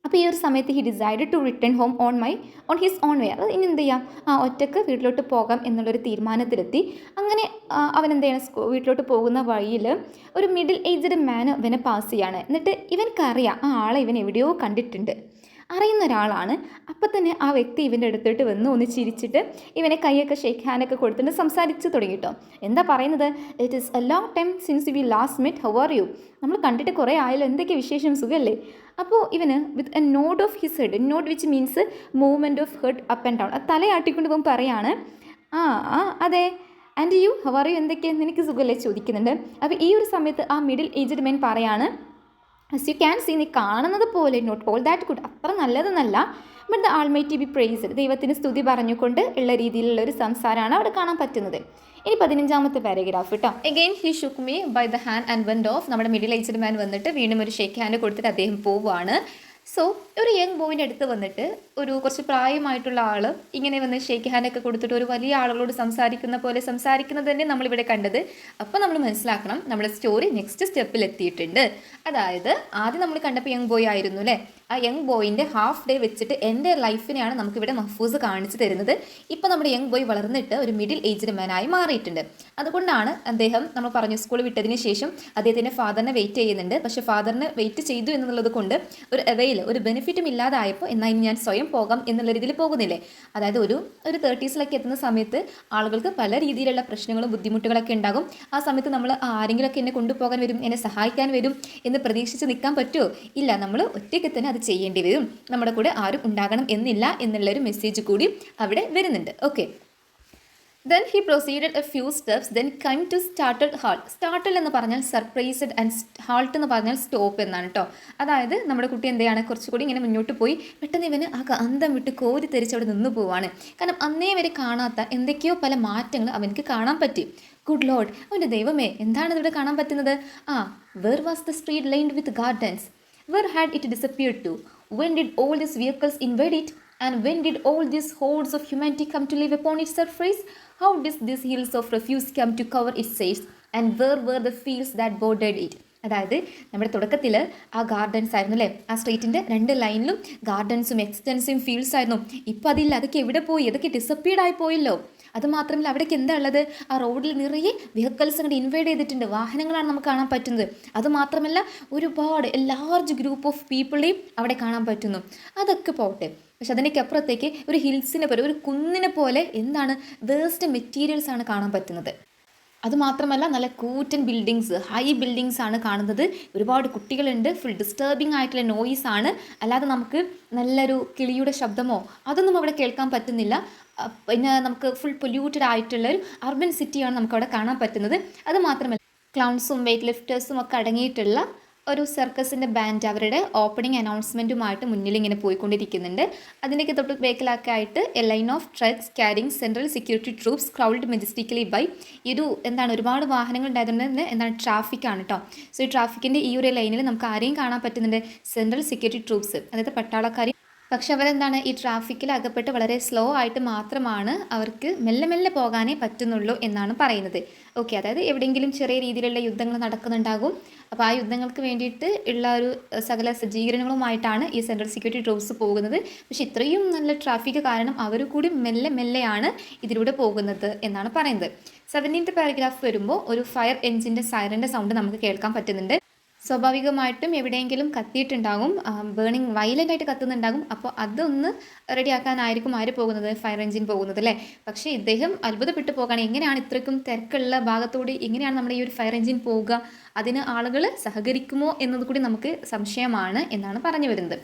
അപ്പോൾ ഈ ഒരു സമയത്ത് he decide to return home on his own way. അത് ഇനി എന്ത് ചെയ്യാം, ഒറ്റയ്ക്ക് വീട്ടിലോട്ട് പോകാം എന്നുള്ളൊരു തീരുമാനത്തിലെത്തി. അങ്ങനെ അവൻ എന്ത് ചെയ്യണം, വീട്ടിലോട്ട് പോകുന്ന വഴിയിൽ ഒരു മിഡിൽ ഏജ്ഡ് മാൻ ഇവനെ പാസ് ചെയ്യാണ്. എന്നിട്ട് ഇവനക്കറിയാം ആ ആളെ ഇവൻ എവിടെയോ കണ്ടിട്ടുണ്ട്, അറിയുന്ന ഒരാളാണ്. അപ്പം തന്നെ ആ വ്യക്തി ഇവൻ്റെ അടുത്തോട്ട് വന്ന് ഒന്ന് ചിരിച്ചിട്ട് ഇവനെ കൈയൊക്കെ ഷേക്ക് ഹാൻഡൊക്കെ കൊടുത്തിട്ട് സംസാരിച്ച് തുടങ്ങിട്ടോ. എന്താ പറയുന്നത്, it is a long time since we last met, how are you? നമ്മൾ കണ്ടിട്ട് കുറേ ആയാലും, എന്തൊക്കെ വിശേഷം, സുഖമല്ലേ? അപ്പോൾ ഇവന് with a nod of his head, nod which means movement of head up and down, അത് തലയാട്ടിക്കൊണ്ട് ഇവൻ പറയാണ്, അതെ. And you, how are you, എന്തൊക്കെ, നിനക്ക് സുഖമല്ലേ ചോദിക്കുന്നുണ്ട്. അപ്പോൾ ഈ ഒരു സമയത്ത് ആ മിഡിൽ ഏജ്ഡ് മെൻ പറയാണ്, as you can see, നീ കാണുന്നത് പോലെ നോട്ട് ഓൾ ദാറ്റ് ഗുഡ്, അത്ര നല്ലതെന്നല്ല, but the almighty be praised, ദൈവത്തിന് സ്തുതി പറഞ്ഞുകൊണ്ട് ഉള്ള രീതിയിലുള്ള ഒരു സംസാരമാണ് അവിടെ കാണാൻ പറ്റുന്നത്. ഇനി 15ാമത്തെ പാരഗ്രാഫ് കേട്ടോ. Again he shook me by the hand and went off. നമ്മുടെ മിഡിൽ ഏജ്ഡ് മാൻ വന്നിട്ട് വീണ്ടും ഒരു ഷേക്ക് ഹാൻഡ് കൊടുത്തിട്ട് അദ്ദേഹം പോവുകയാണ്. സോ ഒരു യങ് ബോയിൻ്റെ അടുത്ത് വന്നിട്ട് ഒരു കുറച്ച് പ്രായമായിട്ടുള്ള ആൾ ഇങ്ങനെ വന്ന് ഷേക്ക് ഹാൻഡൊക്കെ കൊടുത്തിട്ട് ഒരു വലിയ ആളുകളോട് സംസാരിക്കുന്ന പോലെ സംസാരിക്കുന്നത് തന്നെ നമ്മളിവിടെ കണ്ടത്. അപ്പോൾ നമ്മൾ മനസ്സിലാക്കണം നമ്മുടെ സ്റ്റോറി നെക്സ്റ്റ് സ്റ്റെപ്പിൽ എത്തിയിട്ടുണ്ട്. അതായത് ആദ്യം നമ്മൾ കണ്ടപ്പോൾ യങ് ബോയ് ആയിരുന്നു അല്ലേ. ആ യങ് ബോയിൻ്റെ ഹാഫ് ഡേ വെച്ചിട്ട് എൻ്റെ ലൈഫിനെയാണ് നമുക്കിവിടെ മഹ്ഫൂസ് കാണിച്ചു തരുന്നത്. ഇപ്പോൾ നമ്മുടെ യങ് ബോയ് വളർന്നിട്ട് ഒരു മിഡിൽ ഏജ്ഡ് മാനായി മാറിയിട്ടുണ്ട്. അതുകൊണ്ടാണ് അദ്ദേഹം നമ്മൾ പറഞ്ഞു സ്കൂൾ വിട്ടതിന് ശേഷം അദ്ദേഹത്തിൻ്റെ ഫാദറിനെ വെയിറ്റ് ചെയ്യുന്നുണ്ട്. പക്ഷേ ഫാദറിനെ വെയിറ്റ് ചെയ്തു എന്നുള്ളത് കൊണ്ട് ഒരു ബെനിഫിറ്റും ഇല്ലാതായപ്പോൾ എന്നാൽ ഇനി ഞാൻ സ്വയം പോകാം എന്നുള്ള രീതിയിൽ പോകുന്നില്ലേ. അതായത് ഒരു 30s എത്തുന്ന സമയത്ത് ആളുകൾക്ക് പല രീതിയിലുള്ള പ്രശ്നങ്ങളും ബുദ്ധിമുട്ടുകളൊക്കെ ഉണ്ടാകും. ആ സമയത്ത് നമ്മൾ ആരെങ്കിലുമൊക്കെ എന്നെ കൊണ്ടുപോകാൻ വരും, എന്നെ സഹായിക്കാൻ വരും എന്ന് പ്രതീക്ഷിച്ച് നിൽക്കാൻ പറ്റുമോ? ഇല്ല, നമ്മൾ ഒറ്റയ്ക്ക് തന്നെ അത് ചെയ്യേണ്ടി വരും. നമ്മുടെ കൂടെ ആരും ഉണ്ടാകണം എന്നില്ല എന്നുള്ളൊരു മെസ്സേജ് കൂടി അവിടെ വരുന്നുണ്ട്. Okay, then he proceeded a few steps, then came to startled halt. Startled എന്ന് പറഞ്ഞാൽ സർപ്രൈസ്ഡ് ആൻഡ് halt എന്ന് പറഞ്ഞാൽ സ്റ്റോപ്പ് എന്നാണ് കേട്ടോ. അതായത് നമ്മുടെ കുട്ടി എന്തെയാണ് കുറച്ചുകൂടി ഇങ്ങനെ മുന്നോട്ട് പോയി പെട്ടെന്ന് ഇവന് ആ അന്തം വിട്ട് കോരി തെരിച്ച് അവിടെ നിന്ന് പോവാണ്. കാരണം അന്നേ വരെ കാണാത്ത എന്തൊക്കെയോ പല മാറ്റങ്ങൾ അവനക്ക് കാണാൻ പറ്റി. ഗുഡ് ലോഡ്, അവൻ്റെ ദൈവമേ, എന്താണ് ഇവിടെ കാണാൻ പറ്റുന്നത്? where was the street lined with gardens? Where had it disappeared to? When did all these vehicles invade it? And when did all these hordes of humanity come to live upon its surface? How did these hills of refuse come to cover its shades? And where were the fields that bordered it? അതായത് നമ്മുടെ തുടക്കത്തിൽ ആ gardens ആയിരുന്നു അല്ലേ. ആ സ്ട്രീറ്റിൻ്റെ 2 ലൈനിലും ഗാർഡൻസും extensive fields ആയിരുന്നു. ഇപ്പം അതില്ല, അതൊക്കെ എവിടെ പോയി? അതൊക്കെ ഡിസപ്പിയർഡ് ആയി പോയല്ലോ. അതുമാത്രമല്ല അവിടേക്ക് എന്താ ഉള്ളത്? ആ റോഡിൽ നിറയെ വെഹിക്കിൾസ് അങ്ങോട്ട് ഇൻവൈഡ് ചെയ്തിട്ടുണ്ട്. വാഹനങ്ങളാണ് നമുക്ക് കാണാൻ പറ്റുന്നത്. അതുമാത്രമല്ല ഒരുപാട് ലാർജ് ഗ്രൂപ്പ് ഓഫ് പീപ്പിളെയും അവിടെ കാണാൻ പറ്റുന്നു. അതൊക്കെ പോട്ടെ, പക്ഷെ അതിനേക്കപ്പുറത്തേക്ക് ഒരു ഹിൽസിനെ പോലെ, ഒരു കുന്നിനെ പോലെ എന്താണ് വേസ്റ്റ് മെറ്റീരിയൽസ് ആണ് കാണാൻ പറ്റുന്നത്. അതുമാത്രമല്ല നല്ല കൂറ്റൻ ബിൽഡിങ്സ്, ഹൈ ബിൽഡിങ്സ് ആണ് കാണുന്നത്. ഒരുപാട് കുട്ടികളുണ്ട്. ഫുൾ ഡിസ്റ്റർബിംഗ് ആയിട്ടുള്ള നോയിസ് ആണ്. അല്ലാതെ നമുക്ക് നല്ലൊരു കിളിയുടെ ശബ്ദമോ അതൊന്നും അവിടെ കേൾക്കാൻ പറ്റുന്നില്ല. പിന്നെ നമുക്ക് ഫുൾ പൊല്യൂട്ടഡ് ആയിട്ടുള്ള ഒരു അർബൻ സിറ്റിയാണ് നമുക്കവിടെ കാണാൻ പറ്റുന്നത്. അതുമാത്രമല്ല ക്ലൗൺസും വെയ്റ്റ് ലിഫ്റ്റേഴ്സും ഒക്കെ അടങ്ങിയിട്ടുള്ള ഒരു സർക്കസിൻ്റെ ബാൻഡ് അവരുടെ ഓപ്പണിംഗ് അനൗൺസ്മെൻറ്റുമായിട്ട് മുന്നിൽ ഇങ്ങനെ പോയിക്കൊണ്ടിരിക്കുന്നുണ്ട്. അതിൻ്റെയൊക്കെ തൊട്ട് ബേക്കിലൊക്കെ ആയിട്ട് a line of trucks carrying central security troops crawled majestically by. ഒരുപാട് വാഹനങ്ങൾ ഉണ്ടായതുകൊണ്ട് തന്നെ ട്രാഫിക്കാണ് കേട്ടോ. സോ ഈ ട്രാഫിക്കിൻ്റെ ഈ ഒരു ലൈനിൽ നമുക്ക് ആരെയും കാണാൻ പറ്റുന്നുണ്ട്? സെൻട്രൽ സെക്യൂരിറ്റി ട്രൂപ്സ്, അതായത് പട്ടാളക്കാർ. പക്ഷെ അവരെന്താണ് ഈ ട്രാഫിക്കിൽ അകപ്പെട്ട് വളരെ സ്ലോ ആയിട്ട് മാത്രമാണ് അവർക്ക് മെല്ലെ മെല്ലെ പോകാനേ പറ്റുന്നുള്ളൂ എന്നാണ് പറയുന്നത്. ഓക്കെ, അതായത് എവിടെയെങ്കിലും ചെറിയ രീതിയിലുള്ള യുദ്ധങ്ങൾ നടക്കുന്നുണ്ടാകും. അപ്പോൾ ആ യുദ്ധങ്ങൾക്ക് വേണ്ടിയിട്ട് ഉള്ള ഒരു സകല സജ്ജീകരണങ്ങളുമായിട്ടാണ് ഈ സെൻട്രൽ സെക്യൂരിറ്റി ട്രൂപ്സ് പോകുന്നത്. പക്ഷെ ഇത്രയും നല്ല ട്രാഫിക് കാരണം അവർ കൂടി മെല്ലെ മെല്ലെയാണ് ഇതിലൂടെ പോകുന്നത് എന്നാണ് പറയുന്നത്. 17th പാരഗ്രാഫ് വരുമ്പോൾ ഒരു ഫയർ എൻജിൻ്റെ സൈറൻ്റെ സൗണ്ട് നമുക്ക് കേൾക്കാൻ പറ്റുന്നുണ്ട്. സ്വാഭാവികമായിട്ടും എവിടെയെങ്കിലും കത്തിയിട്ടുണ്ടാകും, ബേണിങ് വയലൻ്റ് ആയിട്ട് കത്തുന്നുണ്ടാകും. അപ്പോൾ അതൊന്ന് റെഡിയാക്കാനായിരിക്കും ആര് പോകുന്നത്? ഫയർ എൻജിൻ പോകുന്നത് അല്ലേ. പക്ഷേ ഇദ്ദേഹം അത്ഭുതപ്പെട്ടു പോകാണ്. എങ്ങനെയാണ് ഇത്രയ്ക്കും തിരക്കുള്ള ഭാഗത്തോടെ എങ്ങനെയാണ് നമ്മുടെ ഈ ഒരു ഫയർ എൻജിൻ പോകുക? അതിന് ആളുകൾ സഹകരിക്കുമോ എന്നത് കൂടി നമുക്ക് സംശയമാണ് എന്നാണ് പറഞ്ഞു വരുന്നത്.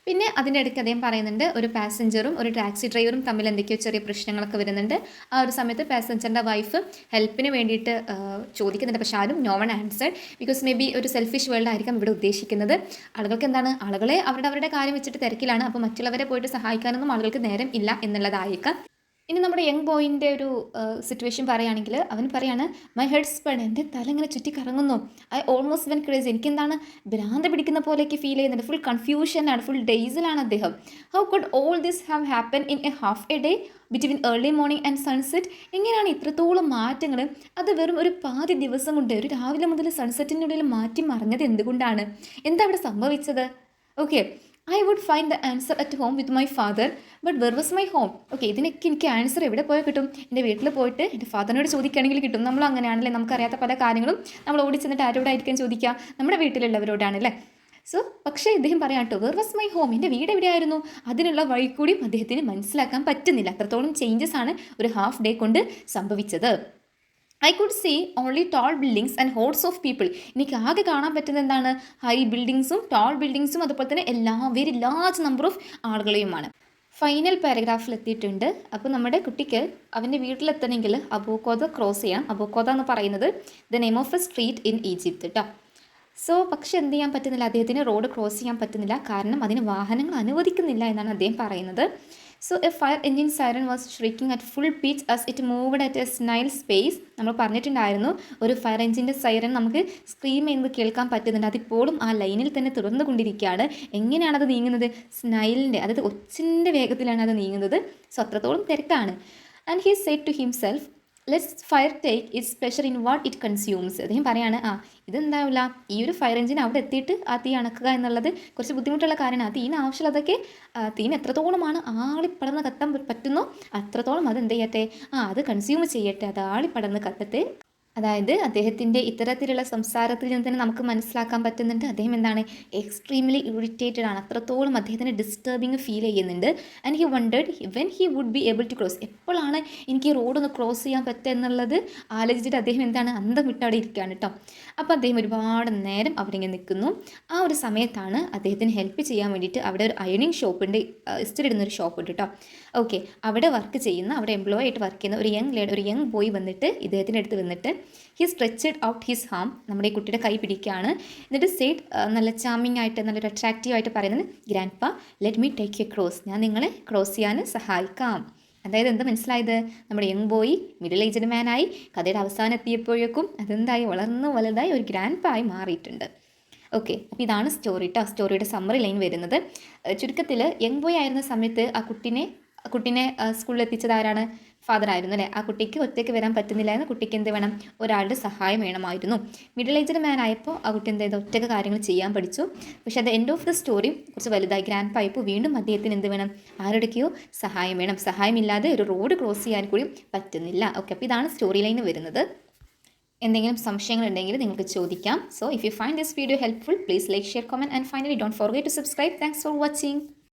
പിന്നെ അതിൻ്റെ ഇടയ്ക്ക് അദ്ദേഹം പറയുന്നുണ്ട് ഒരു പാസഞ്ചറും ഒരു ടാക്സി ഡ്രൈവറും തമ്മിൽ എന്തൊക്കെയോ ചെറിയ പ്രശ്നങ്ങളൊക്കെ വരുന്നുണ്ട്. ആ ഒരു സമയത്ത് പാസഞ്ചറിൻ്റെ വൈഫ് ഹെൽപ്പിന് വേണ്ടിയിട്ട് ചോദിക്കുന്നുണ്ട്. പക്ഷേ ആരും no one answered. Because may be ഒരു സെൽഫിഷ് വേൾഡ് ആയിരിക്കാം ഇവിടെ ഉദ്ദേശിക്കുന്നത്. ആളുകൾക്ക് എന്താണ്, ആളുകളെ അവരുടെ കാര്യം വെച്ചിട്ട് തിരക്കിലാണ്. അപ്പോൾ മറ്റുള്ളവരെ പോയിട്ട് സഹായിക്കാനൊന്നും ആളുകൾക്ക് നേരം ഇല്ല എന്നുള്ളതായിരിക്കാം. ഇനി നമ്മുടെ യങ് ബോയിൻ്റെ ഒരു സിറ്റുവേഷൻ പറയുകയാണെങ്കിൽ അവൻ പറയാണ്, മൈ ഹെഡ് സ്പൺ, എൻ്റെ തല ഇങ്ങനെ ചുറ്റി കറങ്ങുന്നു. ഐ ഓൾമോസ്റ്റ് വെൻ ക്രേസ്, എനിക്കെന്താണ് ഭ്രാന്ത് പിടിക്കുന്ന പോലെയൊക്കെ ഫീൽ ചെയ്യുന്നുണ്ട്. ഫുൾ കൺഫ്യൂഷനാണ്, ഫുൾ ഡേയ്സിലാണ് അദ്ദേഹം. How could all this have happen in A half a day between early morning and sunset? എങ്ങനെയാണ് ഇത്രത്തോളം മാറ്റങ്ങൾ അത് വെറും ഒരു പാതി ദിവസം കൊണ്ട് ഒരു രാവിലെ മുതൽ സൺസെറ്റിനുള്ളിൽ മാറ്റി മറിഞ്ഞത് എന്തുകൊണ്ടാണ്? എന്താ അവിടെ സംഭവിച്ചത്? Okay, I would find the answer at home with my father, but where was my home? Okay, ഇതിനൊക്കെ എനിക്ക് ആൻസർ എവിടെ പോയാൽ കിട്ടും? എൻ്റെ വീട്ടിൽ പോയിട്ട് എൻ്റെ ഫാദറിനോട് ചോദിക്കുകയാണെങ്കിൽ കിട്ടും. നമ്മൾ അങ്ങനെയാണല്ലേ, നമുക്കറിയാത്ത പല കാര്യങ്ങളും നമ്മൾ ഓടി ചെന്നിട്ട് ആരോടായിരിക്കും ചോദിക്കുക? നമ്മുടെ വീട്ടിലുള്ളവരോടാണല്ലേ. സോ പക്ഷേ ഇദ്ദേഹം പറയാം കേട്ടോ, വേർ വാസ് മൈ ഹോം, എൻ്റെ വീട് എവിടെയായിരുന്നു? അതിനുള്ള വഴി കൂടിയും അദ്ദേഹത്തിന് മനസ്സിലാക്കാൻ പറ്റുന്നില്ല. അത്രത്തോളം ചേഞ്ചസ് ആണ് ഒരു ഹാഫ് ഡേ കൊണ്ട് സംഭവിച്ചത്. I could see only tall buildings and hordes of people. എനിക്ക് ആകെ കാണാൻ പറ്റുന്നത് എന്താണ്? ഹൈ ബിൽഡിങ്സും ടോൾ ബിൽഡിങ്സും അതുപോലെ തന്നെ വെരി ലാർജ് നമ്പർ ഓഫ് ആളുകളെയുമാണ്. ഫൈനൽ പാരഗ്രാഫിൽ എത്തിയിട്ടുണ്ട്. അപ്പോൾ നമ്മുടെ കുട്ടിക്ക് അവൻ്റെ വീട്ടിലെത്തണമെങ്കിൽ അബൂക്കോദ ക്രോസ് ചെയ്യണം. അബൂക്കോദ എന്ന് പറയുന്നത് the name of A street in Egypt കേട്ടോ. സോ പക്ഷെ എന്ത് ചെയ്യാൻ പറ്റുന്നില്ല, അദ്ദേഹത്തിന് റോഡ് ക്രോസ് ചെയ്യാൻ പറ്റുന്നില്ല. കാരണം അതിന് വാഹനങ്ങൾ അനുവദിക്കുന്നില്ല എന്നാണ് അദ്ദേഹം പറയുന്നത്. So a fire engine siren was shrieking at full pitch as it moved at a snail space. നമ്മൾ പറഞ്ഞിട്ടുണ്ടായിരുന്നു ഒരു ഫയർ എൻജിൻ്റെ സൈറൻ നമുക്ക് സ്ക്രീം ചെയ്യുന്നത് കേൾക്കാൻ പറ്റുന്നുണ്ട്. അതിപ്പോഴും ആ ലൈനിൽ തന്നെ തുടർന്നുകൊണ്ടിരിക്കുകയാണ്. എങ്ങനെയാണത് നീങ്ങുന്നത്? സ്നൈലിൻ്റെ, അതായത് ഒച്ചിൻ്റെ വേഗത്തിലാണ് അത് നീങ്ങുന്നത്. സോ അത്രത്തോളം തിരക്കാണ്. And he said to himself, let's fire take its pleasure in what it consumes. അദ്ദേഹം പറയാണ്, ഇതെന്താവില്ല, ഈ ഒരു ഫയർ എഞ്ചിൻ അവിടെ എത്തിയിട്ട് ആ തീ അണക്കുക എന്നുള്ളത് കുറച്ച് ബുദ്ധിമുട്ടുള്ള കാര്യമാണ്. ആ തീന് ആവശ്യമുള്ളതൊക്കെ തീന് എത്രത്തോളമാണ് ആളിപ്പടർന്ന് കത്താൻ പറ്റുന്നോ അത്രത്തോളം അത് എന്ത് ചെയ്യട്ടെ, അത് കൺസ്യൂം ചെയ്യട്ടെ, അത് ആളിപ്പടർന്ന് കത്തട്ടെ. അതായത് അദ്ദേഹത്തിൻ്റെ ഇത്തരത്തിലുള്ള സംസാരത്തിൽ നിന്ന് തന്നെ നമുക്ക് മനസ്സിലാക്കാൻ പറ്റുന്നുണ്ട് അദ്ദേഹം എന്താണ്, എക്സ്ട്രീംലി ഇറിറ്റേറ്റഡ് ആണ്. അത്രത്തോളം അദ്ദേഹത്തിന് ഡിസ്റ്റർബിങ് ഫീൽ ചെയ്യുന്നുണ്ട്. And he wondered when he would be able to cross, എപ്പോഴാണ് എനിക്ക് ഈ റോഡൊന്ന് ക്രോസ് ചെയ്യാൻ പറ്റുക എന്നുള്ളത് ആലോചിച്ചിട്ട് അദ്ദേഹം എന്താണ്, അന്തം വിട്ട് അവിടെ ഇരിക്കുകയാണ് കേട്ടോ. അപ്പോൾ അദ്ദേഹം ഒരുപാട് നേരം അവിടെ ഇങ്ങനെ നിൽക്കുന്നു. ആ ഒരു സമയത്താണ് അദ്ദേഹത്തിന് ഹെൽപ്പ് ചെയ്യാൻ വേണ്ടിയിട്ട് അവിടെ ഒരു അയണിങ് ഷോപ്പ് ഉണ്ട്, ഇസ്തിരി ഇടുന്നൊരു ഷോപ്പ് ഉണ്ട് കേട്ടോ. ഓക്കെ, അവിടെ വർക്ക് ചെയ്യുന്ന, അവിടെ എംപ്ലോയി ആയിട്ട് വർക്ക് ചെയ്യുന്ന ഒരു യങ് ബോയ് വന്നിട്ട് ഇദ്ദേഹത്തിൻ്റെ അടുത്ത് വന്നിട്ട് he stretched out his arm, നമ്മുടെ ഈ കുട്ടിയുടെ കൈ പിടിക്കുകയാണ്. എന്നിട്ട് സൈഡ് നല്ല ചാമിങ് ആയിട്ട്, നല്ലൊരു അട്രാക്റ്റീവ് ആയിട്ട് പറയുന്നത്, ഗ്രാൻഡ് പാ let me take you cross, ഞാൻ നിങ്ങളെ ക്രോസ് ചെയ്യാൻ സഹായിക്കാം. അതായത് എന്താ മനസ്സിലായത്, നമ്മുടെ യങ് ബോയ് മിഡിൽ ഏജ്ഡ് മാനായി, കഥയുടെ അവസാനം എത്തിയപ്പോഴേക്കും അതെന്തായി, വളർന്ന് വലുതായി ഒരു ഗ്രാൻഡ് പാ ആയി മാറിയിട്ടുണ്ട്. ഓക്കെ, അപ്പോൾ ഇതാണ് സ്റ്റോറി കേട്ടോ. സ്റ്റോറിയുടെ സമ്മറി ലൈൻ വരുന്നത് ചുരുക്കത്തിൽ യങ് ബോയ് ആയിരുന്ന സമയത്ത് ആ കുട്ടീനെ സ്കൂളിൽ എത്തിച്ചത് ആരാണ്? ഫാദർ ആയിരുന്നു അല്ലേ. ആ കുട്ടിക്ക് ഒറ്റയ്ക്ക് വരാൻ പറ്റുന്നില്ലായിരുന്നു. കുട്ടിക്ക് എന്ത് വേണം, ഒരാളുടെ സഹായം വേണമായിരുന്നു. മിഡിൽ ഏജ്ഡ് മാൻ ആയപ്പോൾ ആ കുട്ടി എന്ത് ചെയ്തു, ഒറ്റയ്ക്ക് കാര്യങ്ങൾ ചെയ്യാൻ പഠിച്ചു. പക്ഷേ അത് എൻഡ് ഓഫ് ദ സ്റ്റോറി കുറച്ച് വലുതായി ഗ്രാൻഡ് പായപ്പോൾ വീണ്ടും അദ്ദേഹത്തിന് എന്ത് വേണം, ആരുടെയൊക്കെയോ സഹായം വേണം. സഹായമില്ലാതെ ഒരു റോഡ് ക്രോസ് ചെയ്യാൻ കൂടി പറ്റുന്നില്ല. ഓക്കെ, അപ്പോൾ ഇതാണ് സ്റ്റോറി ലൈൻ വരുന്നത്. എന്തെങ്കിലും സംശയങ്ങളുണ്ടെങ്കിൽ നിങ്ങൾക്ക് ചോദിക്കാം. So if you find this video helpful, please like, share, comment and finally don't forget to subscribe. Thanks for watching.